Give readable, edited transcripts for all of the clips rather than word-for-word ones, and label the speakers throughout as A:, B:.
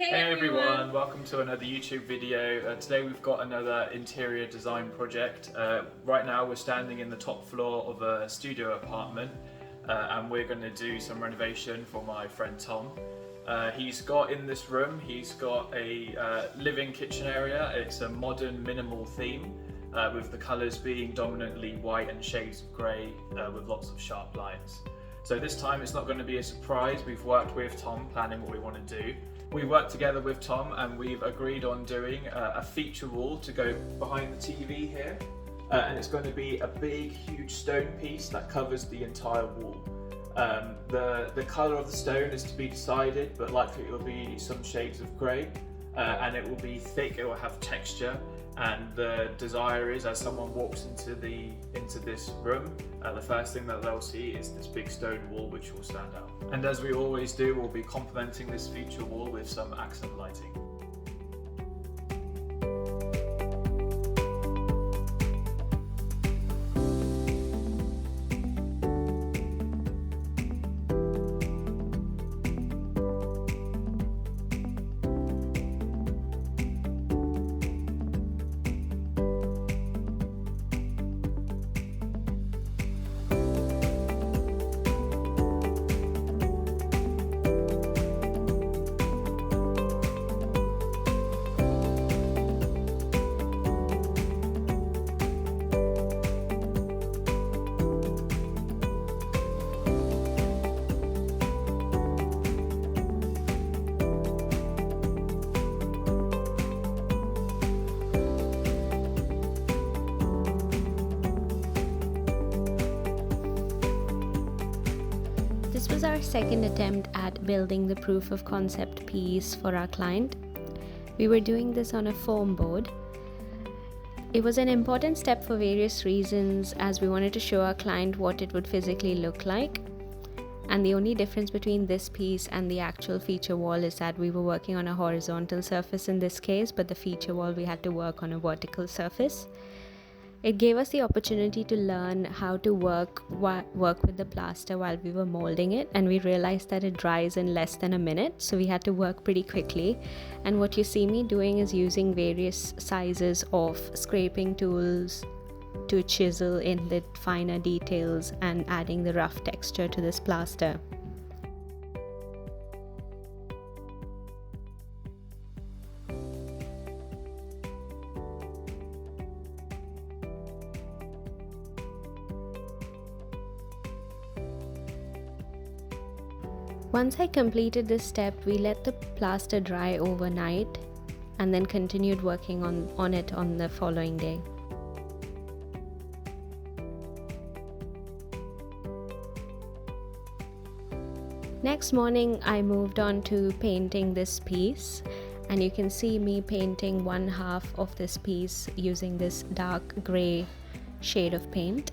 A: Hey everyone, welcome to another YouTube video. Today we've got another interior design project. Right now we're standing in the top floor of a studio apartment and we're going to do some renovation for my friend Tom. He's got in this room, he's got a living kitchen area. It's a modern minimal theme with the colours being dominantly white and shades of grey with lots of sharp lines. So this time it's not going to be a surprise. We've worked with Tom planning what we want to do. We worked together with Tom and we've agreed on doing a feature wall to go behind the TV here. And it's going to be a big, huge stone piece that covers the entire wall. The colour of the stone is to be decided, but likely it will be some shades of grey. And it will be thick, it will have texture. And the desire is, as someone walks into this room, the first thing that they'll see is this big stone wall which will stand out. And as we always do, we'll be complementing this feature wall with some accent lighting.
B: This was our second attempt at building the proof of concept piece for our client. We were doing this on a foam board. It was an important step for various reasons, as we wanted to show our client what it would physically look like. And the only difference between this piece and the actual feature wall is that we were working on a horizontal surface in this case, but the feature wall we had to work on a vertical surface. It gave us the opportunity to learn how to work with the plaster while we were molding it, and we realized that it dries in less than a minute, so we had to work pretty quickly. And what you see me doing is using various sizes of scraping tools to chisel in the finer details and adding the rough texture to this plaster. Once I completed this step, we let the plaster dry overnight and then continued working on it on the following day. Next morning, I moved on to painting this piece, and you can see me painting one half of this piece using this dark grey shade of paint.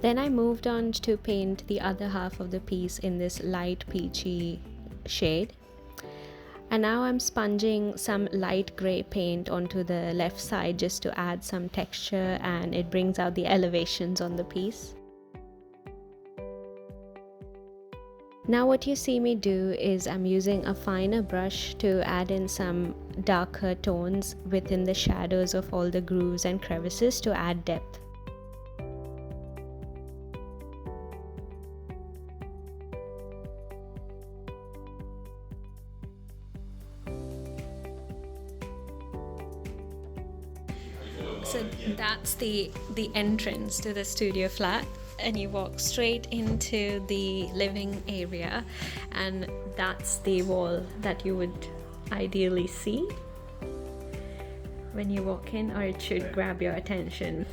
B: Then I moved on to paint the other half of the piece in this light peachy shade. And now I'm sponging some light grey paint onto the left side just to add some texture, and it brings out the elevations on the piece. Now what you see me do is I'm using a finer brush to add in some darker tones within the shadows of all the grooves and crevices to add depth. So that's the entrance to the studio flat, and you walk straight into the living area, and that's the wall that you would ideally see when you walk in, or it should grab your attention.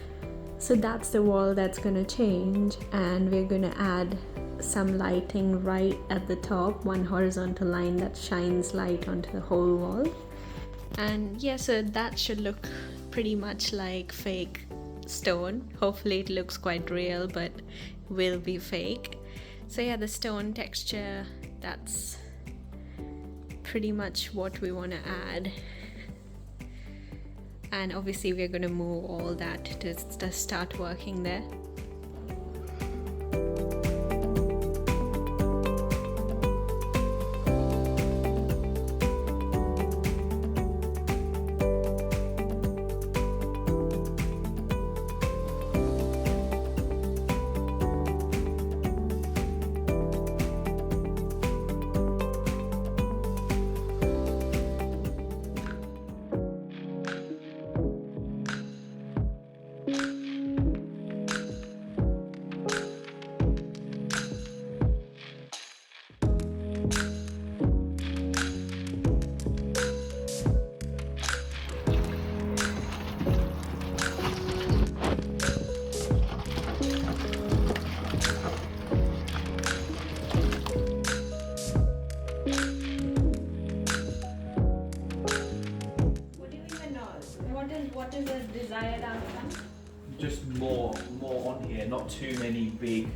B: So that's the wall that's going to change, and we're going to add some lighting right at the top, one horizontal line that shines light onto the whole wall. And yeah, so that should look pretty much like fake stone. Hopefully it looks quite real, but will be fake. So yeah, the stone texture, that's pretty much what we want to add. And obviously we're going to move all that to start working there. what is the desired outcome?
A: Just more on here, not too many big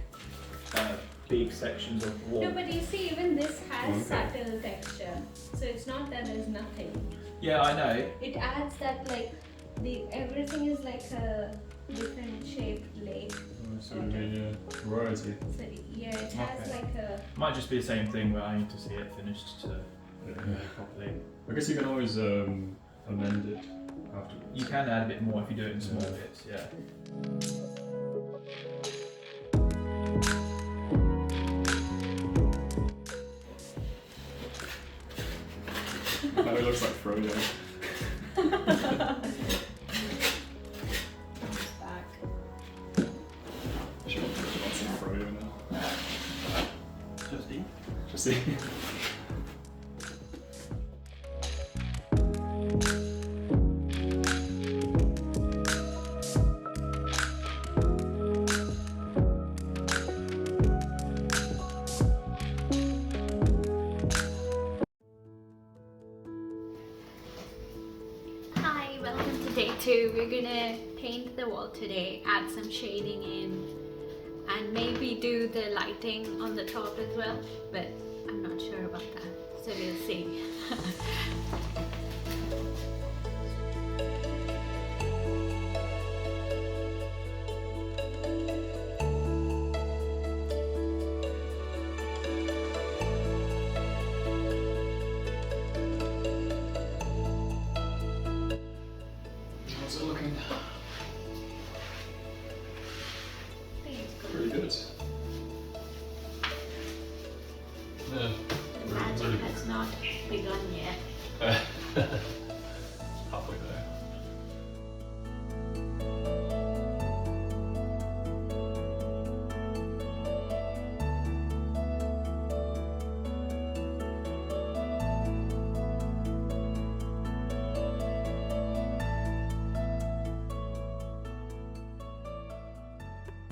A: sections of wall.
B: No, but you see, even this has subtle texture, so it's not that there's nothing.
A: Yeah, I know.
B: It adds that like everything is like a different shaped lake.
C: So variety.
B: So yeah, it has like a.
A: Might just be the same thing where I need to see it finished to properly.
C: I guess you can always amend it afterwards.
A: You can add a bit more if you do it in small bits, yeah.
C: Now it looks like Frodo.
B: Back.
C: Should want some Frodo now.
A: Just eat.
C: Just see.
B: Hi, welcome to day 2. We're gonna paint the wall today, add some shading in, and maybe do the lighting on the top as well, but I'm not sure about that, so we'll see.
C: How's it looking?
B: I think it's good.
C: Pretty good. Yeah.
B: The magic has not begun yet.
C: Halfway there.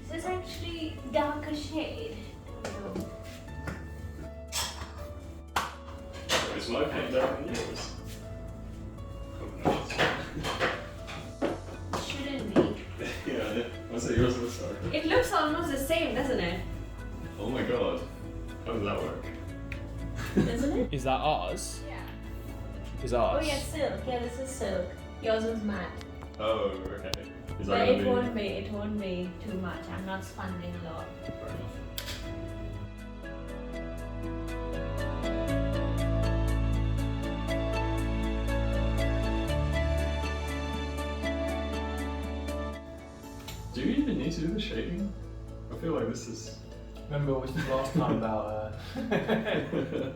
B: This is actually darker shade.
C: Is my paint down than yours?
B: Shouldn't be.
C: Yeah. I'll say yours looks darker.
B: It looks almost the same, doesn't it?
C: Oh my god. How does that work?
B: Doesn't it?
A: Is that ours?
B: Yeah.
A: Is
B: Oh
A: ours?
B: yeah, silk. Yeah, this is silk. Yours is matte.
C: Oh, okay. Is that
B: But
C: gonna
B: it
C: be...
B: won't be too much. I'm not sponging a lot.
C: Fair enough. Do you even need to do the shading? I feel like this is...
A: Remember what we said last time about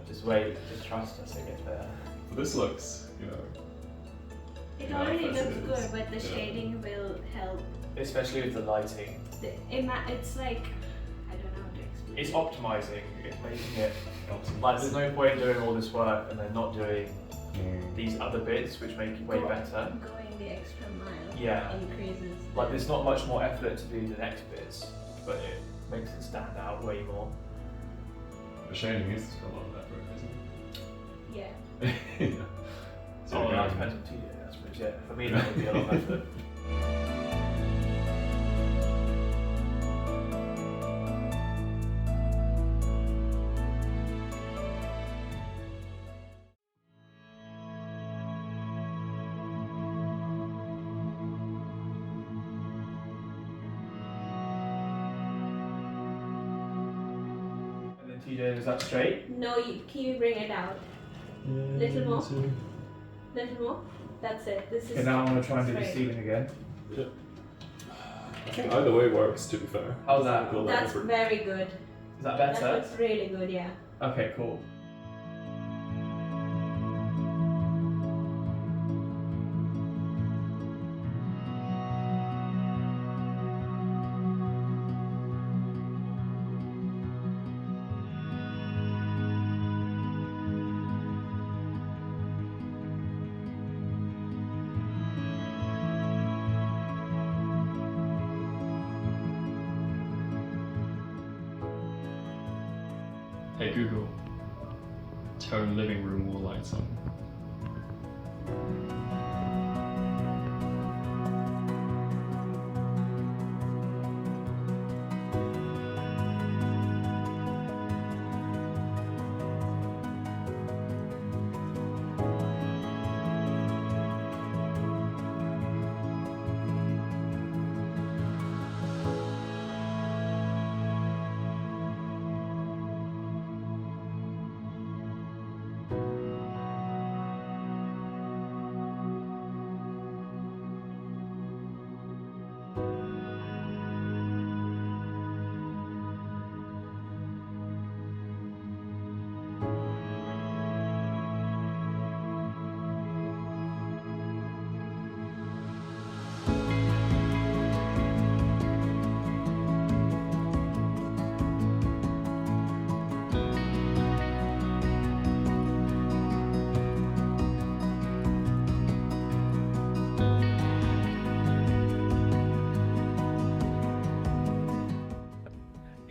A: just wait, just trust us, it gets better.
C: But this looks, you know...
B: It
C: Yeah,
B: already
C: as
B: looks
C: it is.
B: good, but the
C: Yeah.
B: shading will help.
A: Especially with the lighting.
B: It's like, I don't know how to explain.
A: It's optimizing, it's making it, like there's no point in doing all this work and then not doing these other bits which make it way better.
B: Going the extra mile.
A: Yeah.
B: Increases.
A: Like there's not much more effort to do the next bits, but it makes it stand out way more.
C: The shading is a lot of effort,
B: Yeah.
C: isn't it? So
A: Oh, that
C: again,
A: depends what you do, I suppose, yeah. For me that would be a lot of effort. And then TJ, was that straight?
B: No, can you bring it out? Little more? Little more? That's it. This is.
A: Okay, now I'm going to try and do the
B: straight.
A: ceiling again.
C: Yeah. I think either way works, to be fair.
A: How's that?
C: All
B: That's
C: effort.
B: very good.
A: Is that
B: That
A: better?
B: looks really good, yeah.
A: Okay, cool.
C: Hey Google, turn living room wall lights on.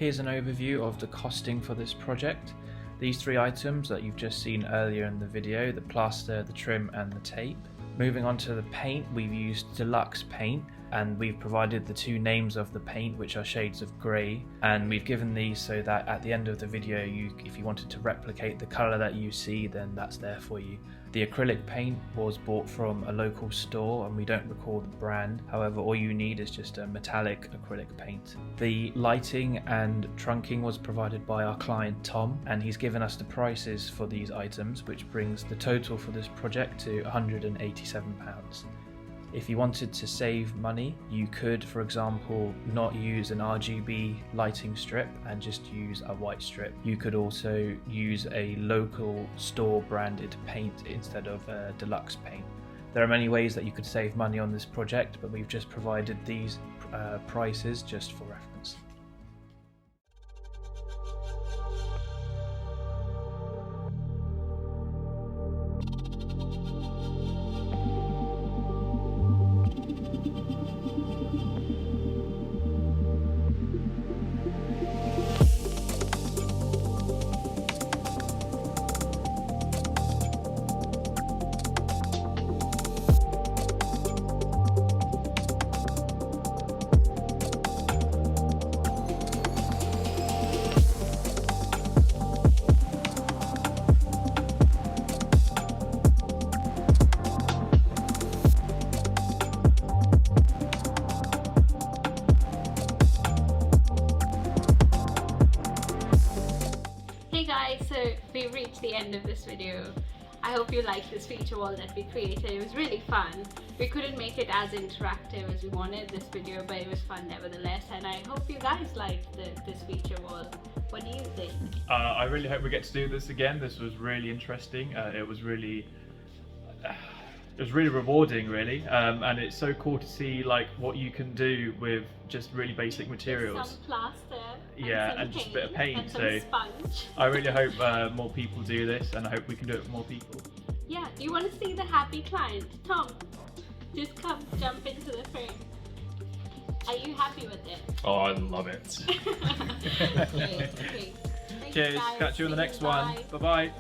A: Here's an overview of the costing for this project. These 3 items that you've just seen earlier in the video, the plaster, the trim and the tape. Moving on to the paint, we've used deluxe paint and we've provided the 2 names of the paint, which are shades of grey, and we've given these so that at the end of the video, if you wanted to replicate the colour that you see, then that's there for you. The acrylic paint was bought from a local store and we don't recall the brand, however all you need is just a metallic acrylic paint. The lighting and trunking was provided by our client Tom, and he's given us the prices for these items, which brings the total for this project to £187. If you wanted to save money, you could, for example, not use an RGB lighting strip and just use a white strip. You could also use a local store branded paint instead of a deluxe paint. There are many ways that you could save money on this project, but we've just provided these prices just for reference.
B: Hey guys, so we've reached the end of this video. I hope you liked this feature wall that we created. It was really fun. We couldn't make it as interactive as we wanted this video, but it was fun nevertheless, and I hope you guys liked this feature wall. What do you think?
A: I really hope we get to do this again. This was really interesting. It was really rewarding, really, and it's so cool to see like what you can do with just really basic materials.
B: Some plaster,
A: and just a bit of paint.
B: and some
A: So
B: sponge.
A: I really hope more people do this, and I hope we can do it with more people.
B: Yeah, you want to see the happy client? Tom, just come jump into the frame. Are you happy with it?
C: Oh, I love it.
B: Okay. Thanks,
A: Cheers.
B: guys.
A: Catch you on the
B: See
A: next one.
B: Bye.
A: Bye bye.